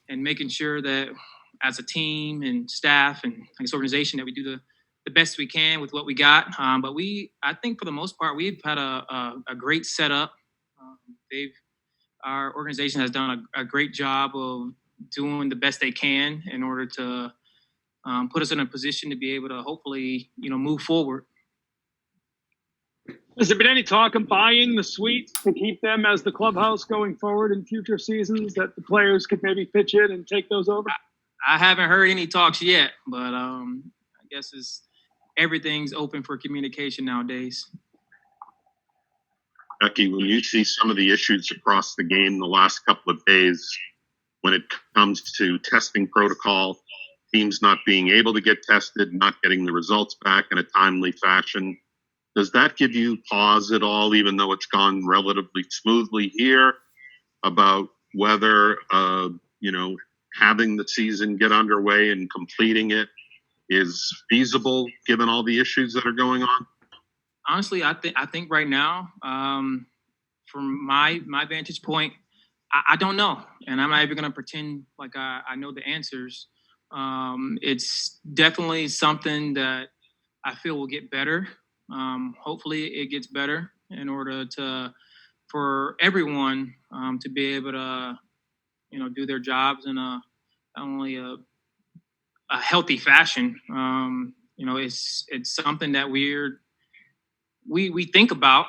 and making sure that as a team and staff and this organization that we do the best we can with what we got. But I think for the most part, we've had a great setup. Our organization has done a great job of doing the best they can in order to put us in a position to be able to hopefully, move forward. Has there been any talk of buying the suites to keep them as the clubhouse going forward in future seasons, that the players could maybe pitch in and take those over? I haven't heard any talks yet, but I guess everything's open for communication nowadays. Becky, when you see some of the issues across the game the last couple of days, when it comes to testing protocol, teams not being able to get tested, not getting the results back in a timely fashion, does that give you pause at all, even though it's gone relatively smoothly here, about whether, having the season get underway and completing it is feasible given all the issues that are going on? Honestly, I think right now, from my vantage point, I don't know, and I'm not even going to pretend like I know the answers. It's definitely something that I feel will get better. Hopefully, it gets better in order for everyone to be able to, do their jobs in not only a healthy fashion. It's something that we think about.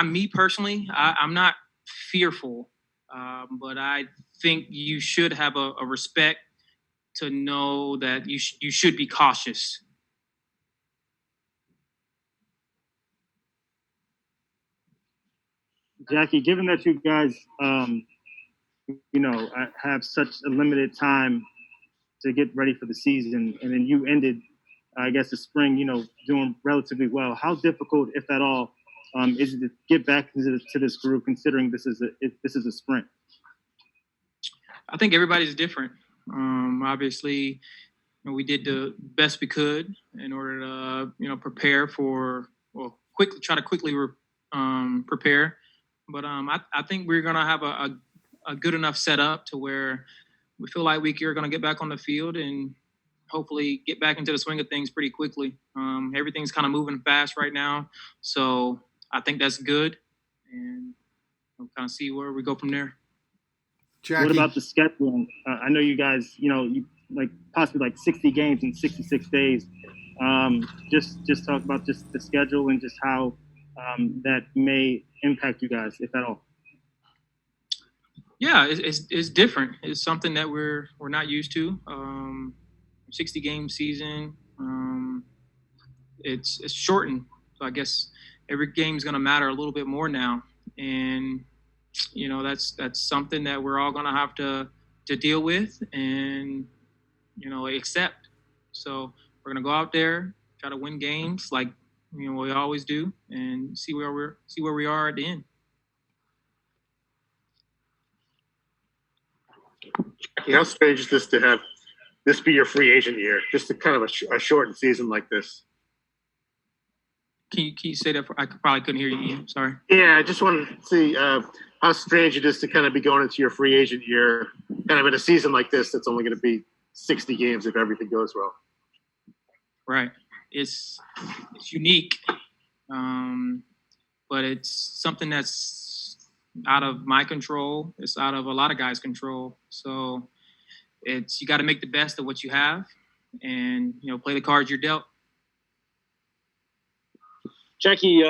Me personally, I'm not fearful, but I think you should have a respect to know that you should be cautious. Jackie, given that you guys, have such a limited time to get ready for the season, and then you ended, I guess, the spring, doing relatively well. How difficult, if at all, is it to get back to this group, considering this is a sprint? I think everybody's different. Obviously, we did the best we could in order to, prepare try to quickly prepare. But I think we're gonna have a good enough setup to where we feel like we're gonna get back on the field and hopefully get back into the swing of things pretty quickly. Everything's kind of moving fast right now, so I think that's good, and we'll kind of see where we go from there. Jackie. What about the scheduling? I know you guys, you possibly 60 games in 66 days. Just talk about just the schedule and just how that may impact you guys, if at all. Yeah, it's different. It's something that we're not used to. 60 game season. It's shortened, so I guess every game is going to matter a little bit more now, and that's something that we're all going to have to deal with and accept. So we're going to go out there, try to win games like we always do, and see where we are at the end. How strange is this to have this be your free agent year, just a kind of a shortened season like this? Can you say that? I probably couldn't hear you, Ian. Sorry. Yeah, I just wanted to see how strange it is to kind of be going into your free agent year, kind of in a season like this that's only going to be 60 games if everything goes well. Right. It's unique, but it's something that's out of my control. It's out of a lot of guys' control. So you got to make the best of what you have, and play the cards you're dealt. Jackie,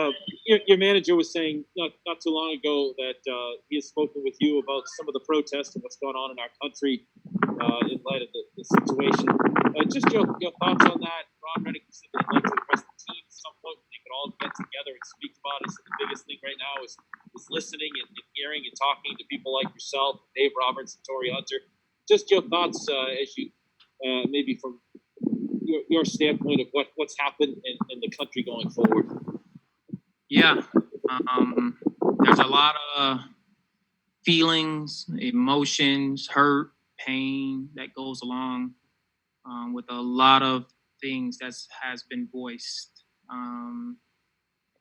your manager was saying not too long ago that he has spoken with you about some of the protests and what's going on in our country in light of the situation. Just your thoughts on that. Ron Reddick said that he'd like to address the team at some point when they could all get together and speak about it. So the biggest thing right now is listening and hearing and talking to people like yourself, Dave Roberts, and Torrey Hunter. Just your thoughts as you maybe from your standpoint of what's happened in the country going forward. Yeah, there's a lot of feelings, emotions, hurt, pain that goes along with a lot of things that has been voiced,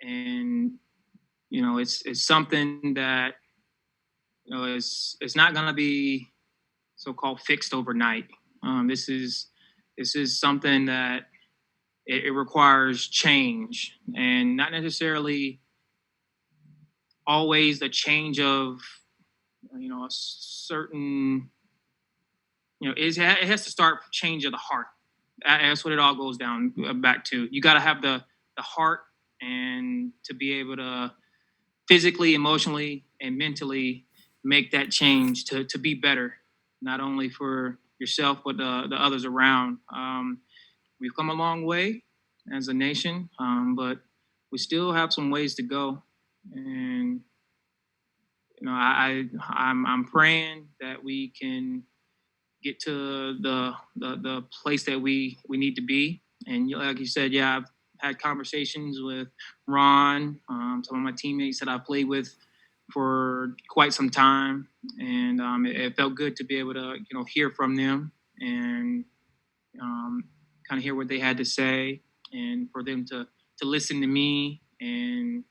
and it's something that it's not going to be so-called fixed overnight. This is something that it requires change, and not necessarily always the change of a certain it has to start change of the heart. That's what it all goes down back to. You got to have the heart, and to be able to physically, emotionally, and mentally make that change to be better, not only for yourself but the others around. We've come a long way as a nation, but we still have some ways to go, and I'm praying that we can get to the place that we need to be. And like you said, yeah, I've had conversations with Ron, some of my teammates that I played with for quite some time, and it felt good to be able to hear from them and kind of hear what they had to say, and for them to listen to me. And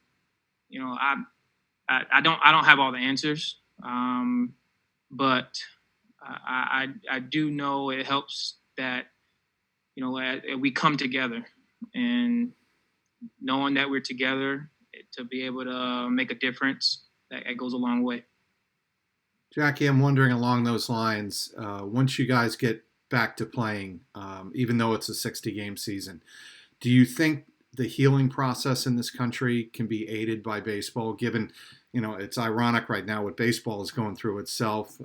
I don't have all the answers, but I do know it helps that we come together, and knowing that we're together to be able to make a difference, that goes a long way. Jackie, I'm wondering along those lines, once you guys get back to playing, even though it's a 60-game season, do you think the healing process in this country can be aided by baseball, given, it's ironic right now what baseball is going through itself,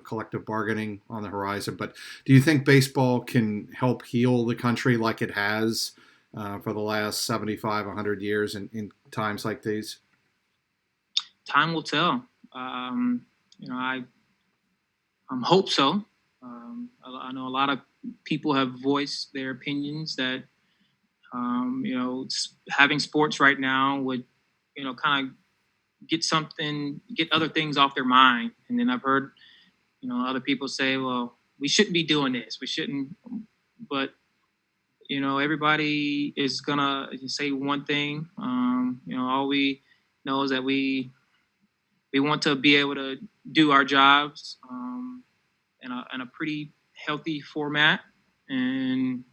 collective bargaining on the horizon, but do you think baseball can help heal the country like it has for the last 75, 100 years in times like these? Time will tell. I hope so. I know a lot of people have voiced their opinions that having sports right now would kind of get other things off their mind. And then I've heard other people say, well, we shouldn't be doing this, we shouldn't. But everybody is gonna say one thing. All we know is that we want to be able to do our jobs in a pretty healthy format, and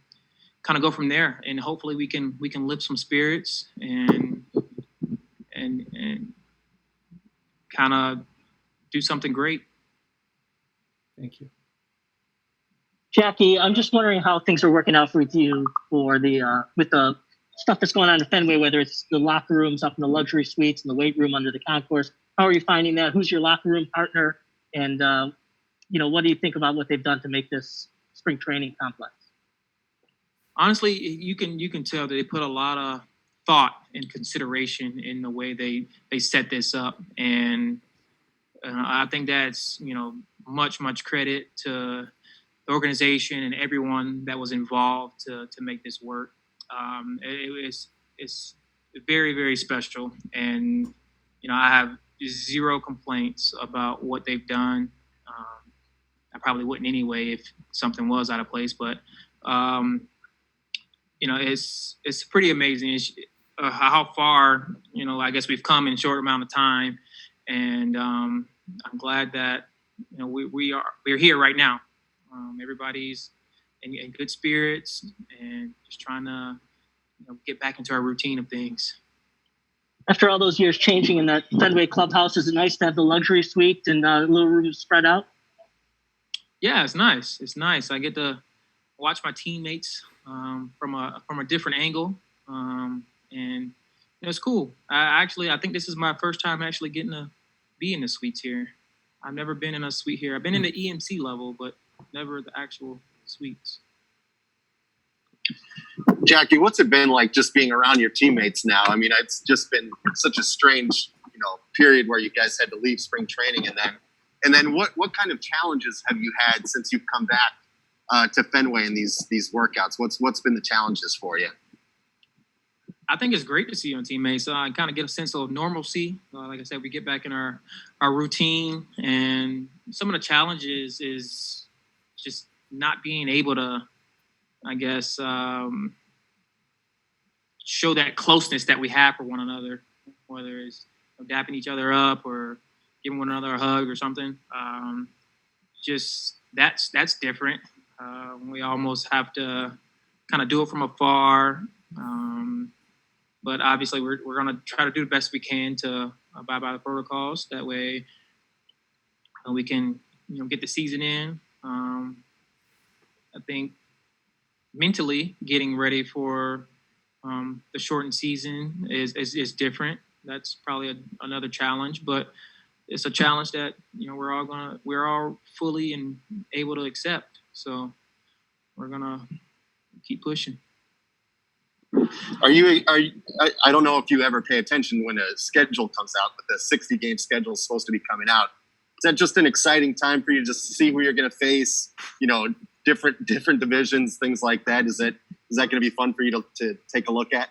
kind of go from there. And hopefully we can lift some spirits and kind of do something great. Thank you. Jackie, I'm just wondering how things are working out with you for with the stuff that's going on in Fenway, whether it's the locker rooms up in the luxury suites and the weight room under the concourse. How are you finding that? Who's your locker room partner? And, what do you think about what they've done to make this spring training complex? Honestly, you can tell that they put a lot of thought and consideration in the way they set this up. And I think that's, much credit to the organization and everyone that was involved to make this work. It's very, very special. And, I have zero complaints about what they've done. I probably wouldn't anyway if something was out of place, but it's pretty amazing how far I guess we've come in a short amount of time, and I'm glad that we're here right now. Everybody's in good spirits and just trying to get back into our routine of things. After all those years changing in that Fenway clubhouse, is it nice to have the luxury suite and little rooms spread out? Yeah, it's nice. It's nice. I get to watch my teammates from a different angle, and it's cool. I think this is my first time actually getting to be in the suites here. I've never been in a suite here. I've been in the EMC level, but never the actual suites. Jackie, what's it been like just being around your teammates now? I mean, it's just been such a strange, period where you guys had to leave spring training, and then what kind of challenges have you had since you've come back to Fenway in these workouts? What's been the challenges for you? I think it's great to see your teammates. I kind of get a sense of normalcy. Like I said, we get back in our routine, and some of the challenges is just not being able to, I guess, show that closeness that we have for one another, whether it's dapping each other up or giving one another a hug or something. Just that's different. We almost have to kind of do it from afar. But obviously, we're going to try to do the best we can to abide by the protocols. That way, we can get the season in. I think mentally getting ready for the shortened season is different. That's probably another challenge, but it's a challenge that we're all fully and able to accept. So we're gonna keep pushing. I don't know if you ever pay attention when a schedule comes out, but the 60-game schedule is supposed to be coming out. Is that just an exciting time for you just to see who you're going to face? Different divisions, things like that. Is that going to be fun for you to take a look at?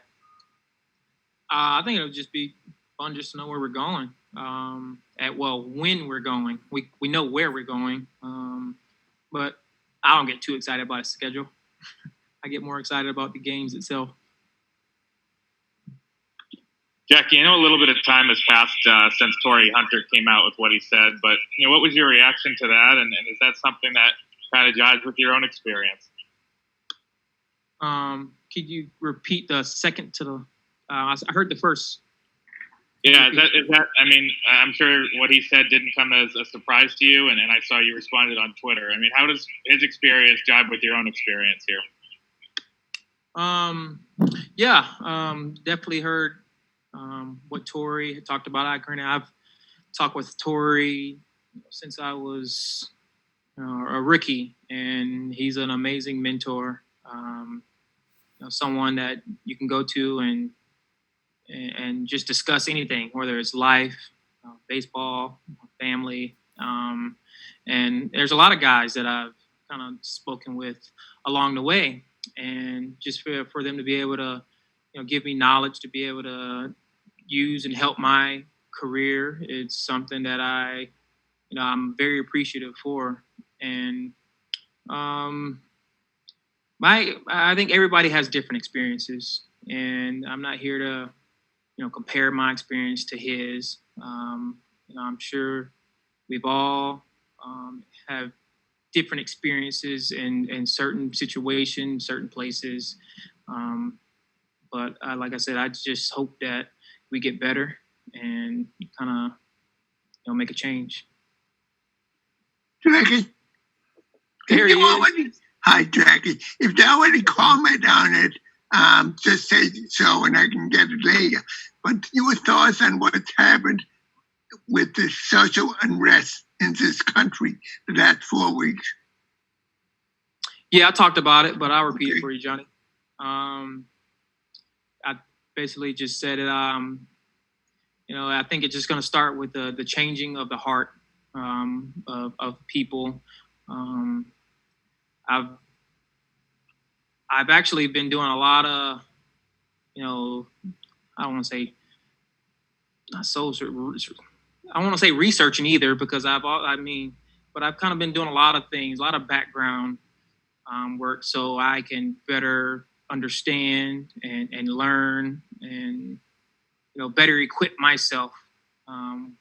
I think it'll just be fun just to know where we're going. When we're going, we know where we're going, but I don't get too excited about a schedule. I get more excited about the games itself. Jackie, I know a little bit of time has passed since Torrey Hunter came out with what he said, but what was your reaction to that, and is that something that kind of jives with your own experience? Could you repeat the second to the? I heard the first. Yeah, is that? I mean, I'm sure what he said didn't come as a surprise to you, and I saw you responded on Twitter. I mean, how does his experience jive with your own experience here? Definitely heard what Torrey had talked about. I've talked with Torrey since I was a rookie, and he's an amazing mentor. Someone that you can go to and just discuss anything, whether it's life, baseball, family. And there's a lot of guys that I've kind of spoken with along the way, and just for them to be able to, give me knowledge to be able to use and help my career. It's something that I'm very appreciative for. And I think everybody has different experiences, and I'm not here to, compare my experience to his. I'm sure we've all have different experiences in certain situations, certain places. But like I said, I just hope that we get better and kind of, make a change. Jackie, There he is. Hi, Jackie. If there were any comment on it, just say so and I can get it later. But your thoughts on what's happened with the social unrest in this country the last 4 weeks? Yeah, I talked about it, but I'll repeat it for you, Johnny. I basically just said it. I think it's just going to start with the changing of the heart of people. I've actually been doing a lot of, I don't want to say not social. I don't want to say researching either, because but I've kind of been doing a lot of things, a lot of background work, so I can better understand and learn and better equip myself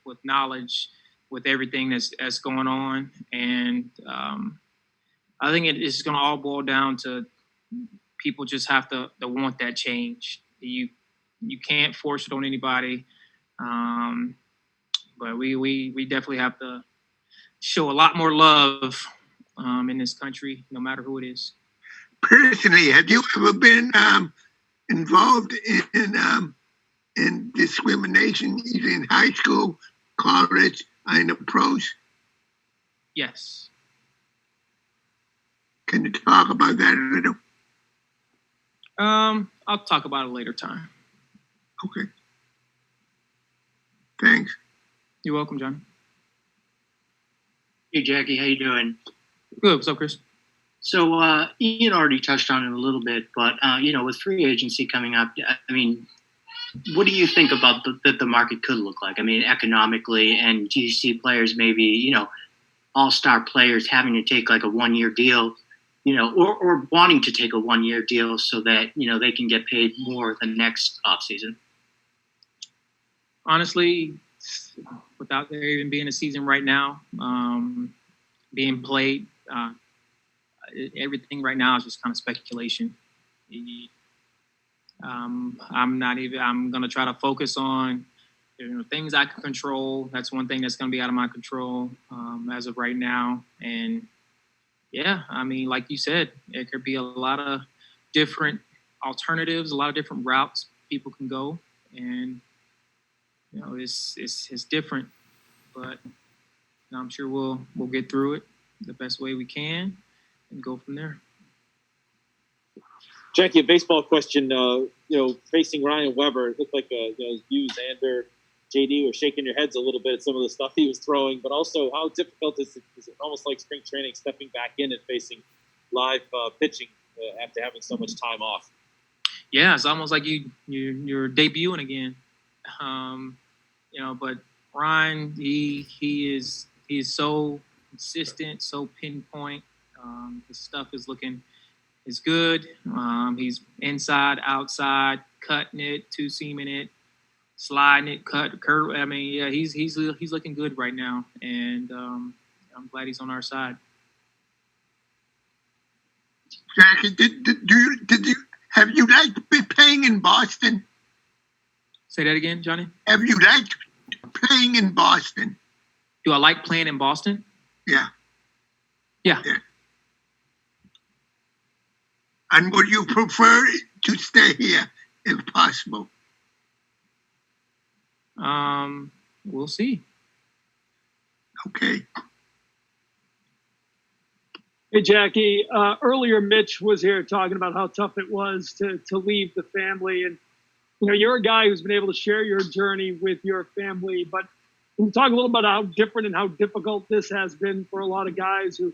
with knowledge with everything that's going on. And I think it is going to all boil down to people just have to want that change. You can't force it on anybody, but we definitely have to show a lot more love in this country, no matter who it is. Personally, have you ever been involved in discrimination, either in high school, college, or in the pros? Yes. Can you talk about that a little? I'll talk about it later time. Okay. Thanks. You're welcome, John. Hey, Jackie, how you doing? Good. What's up, Chris? So Ian already touched on it a little bit, but with free agency coming up, I mean, what do you think about that the market could look like? I mean, economically, and do you see players maybe, all-star players having to take like a 1-year deal, or wanting to take a 1-year deal so that, they can get paid more the next offseason? Honestly, without there even being a season right now being played, everything right now is just kind of speculation. I'm going to try to focus on things I can control. That's one thing that's going to be out of my control as of right now. And yeah, I mean, like you said, it could be a lot of different alternatives, a lot of different routes people can go, and it's different, but I'm sure we'll get through it the best way we can and go from there. Jackie, a baseball question. Facing Ryan Weber, it looked like you, Xander, JD were shaking your heads a little bit at some of the stuff he was throwing, but also how difficult is it? Is it almost like spring training, stepping back in and facing live pitching after having so much time off? Yeah, it's almost like you're debuting again. But Ryan, he is so consistent, so pinpoint. His stuff is good. He's inside, outside, cutting it, two-seaming it, sliding it, curve. I mean, yeah, he's looking good right now, and I'm glad he's on our side. Jackie, have you liked playing in Boston? Say that again, Johnny. Have you liked playing in Boston? Do I like playing in Boston? Yeah. Yeah. And would you prefer to stay here if possible? We'll see. Okay. Hey, Jackie, earlier Mitch was here talking about how tough it was to leave the family. And, you're a guy who's been able to share your journey with your family. But can you talk a little about how different and how difficult this has been for a lot of guys who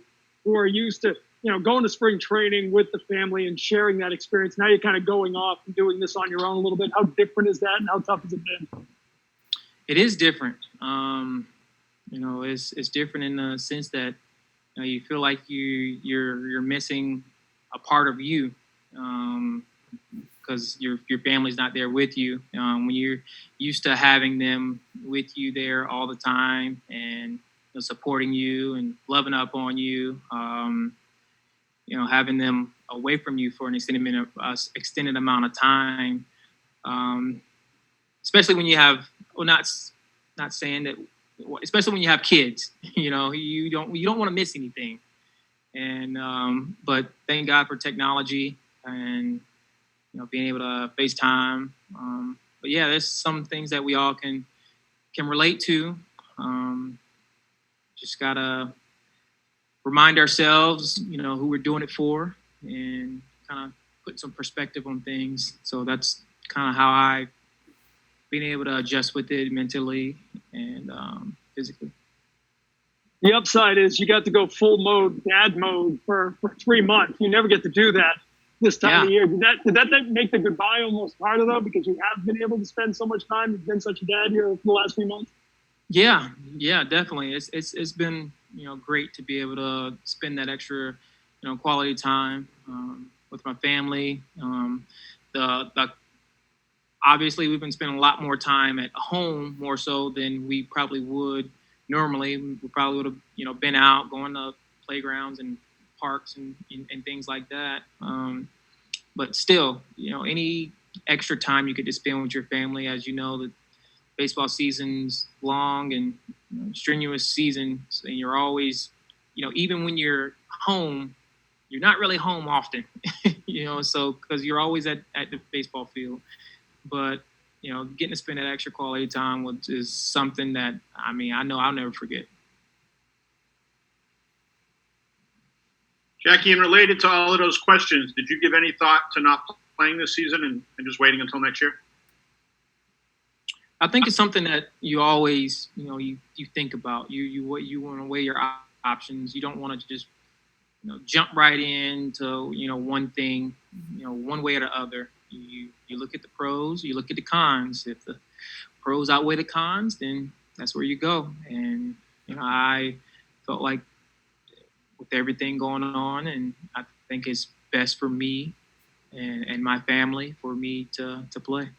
are used to, going to spring training with the family and sharing that experience? Now you're kind of going off and doing this on your own a little bit. How different is that, and how tough has it been? It is different. It's different in the sense that you feel like you're missing a part of you because your family's not there with you. When you're used to having them with you there all the time and supporting you and loving up on you, having them away from you for an extended amount of time, especially when you have, not saying that, especially when you have kids, you don't want to miss anything. And but thank God for technology and being able to FaceTime. But yeah, there's some things that we all can relate to. Just gotta remind ourselves, who we're doing it for, and kind of put some perspective on things. So that's kind of how I've been able to adjust with it mentally and physically. The upside is you got to go full mode, dad mode for 3 months. You never get to do that this time of year. Did that make the goodbye almost harder though, because you have been able to spend so much time? You've been such a dad here for the last few months. Yeah, definitely. It's been great to be able to spend that extra quality time with my family. Obviously, we've been spending a lot more time at home, more so than we probably would normally. We probably would have been out, going to playgrounds and parks and things like that. But still, any extra time you get to spend with your family, as you know, the baseball season's long and strenuous season, and you're always, even when you're home, you're not really home often, so because you're always at the baseball field. But getting to spend that extra quality time is something that I know I'll never forget. Jackie, and related to all of those questions, did you give any thought to not playing this season and just waiting until next year? I think it's something that you always, you think about. You want to weigh your options. You don't want to just, jump right into, one thing, one way or the other. You look at the pros, you look at the cons. If the pros outweigh the cons, then that's where you go. And I felt like with everything going on, and I think it's best for me and my family for me to play.